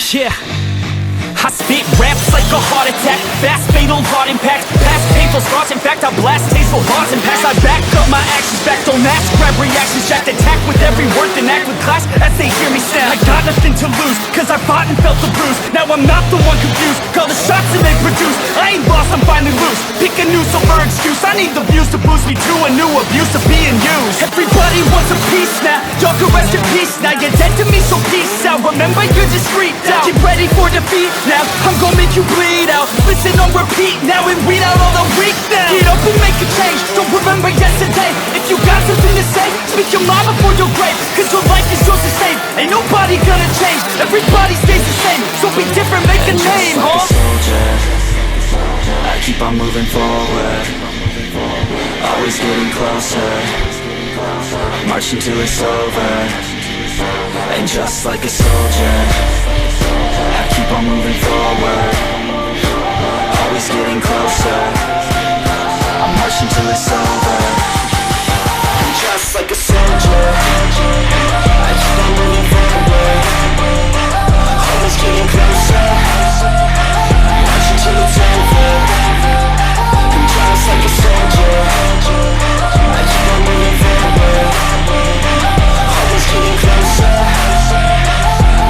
Yeah, I spit raps like a heart attack, fast fatal heart impact, past painful scars. In fact, I blast tasteful bars and packs. I back up my actions, back don't ask, grab reactions, jacked attack with every word, then act with class as they hear me sound. I got nothing to lose, cause I fought and felt the bruise. Now I'm not the one confused, call the shots and they produce. I ain't lost, I'm finally loose, pick a new silver excuse. I need the views to boost me to a new abuse of being used. Everybody wants a piece now, y'all can rest in peace now. You're dead to me, so peace out. Remember you're discreet now, get ready for defeat now. I'm gonna make you bleed out, listen on repeat now and weed out all the weak now. Get up and make a change, don't remember yesterday. If you got something to say, speak your mind before your grave, cause your life is yours to save. Ain't nobody gonna change, everybody stays the same. So be different, make a name, huh? Like a soldier, I keep on moving forward, always getting closer, marching till it's over. And just like a soldier, I keep on moving forward, always getting closer, I'm marching till it's over. And just like a soldier, I keep on moving forward, always getting closer, marching till it's over. And just like a soldier, I keep on moving forward, always getting closer,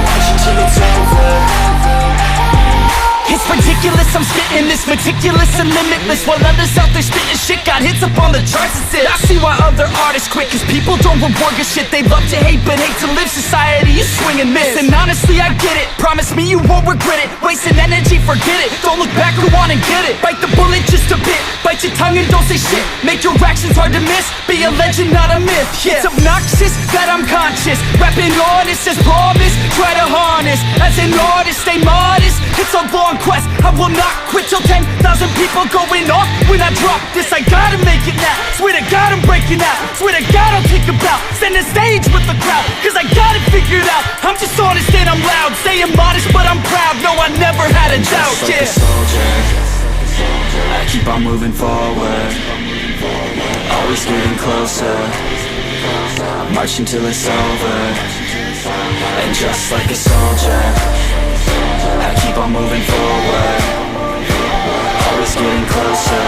marching till it's over. It's ridiculous, I'm spitting this meticulous and limitless, while others out there spitting shit got hits up on the charts and shit. I see why other artists quit, cause people don't reward good shit. They love to hate but hate to live, society is swing and miss. And honestly I get it, promise me you won't regret it. Wasting energy, forget it, don't look back, go on and get it. Bite the bullet just a bit, bite your tongue and don't say shit. Make your actions hard to miss, be a legend not a myth. Yeah. It's obnoxious that I'm conscious, rapping honest as promise. Try to harness, as an artist stay modest. It's a long quest, I will not quit till 10,000 people going off when I drop this. I gotta make it now, swear to God I'm breaking out, swear to God I'll kick about, stand the stage with the crowd, cause I got it figured out. I'm just honest and I'm loud, saying modest but I'm proud. No, I never had a doubt. Just like a soldier, I keep on moving forward, always getting closer, marching till it's over. And just like a soldier, I keep on moving forward, always getting closer,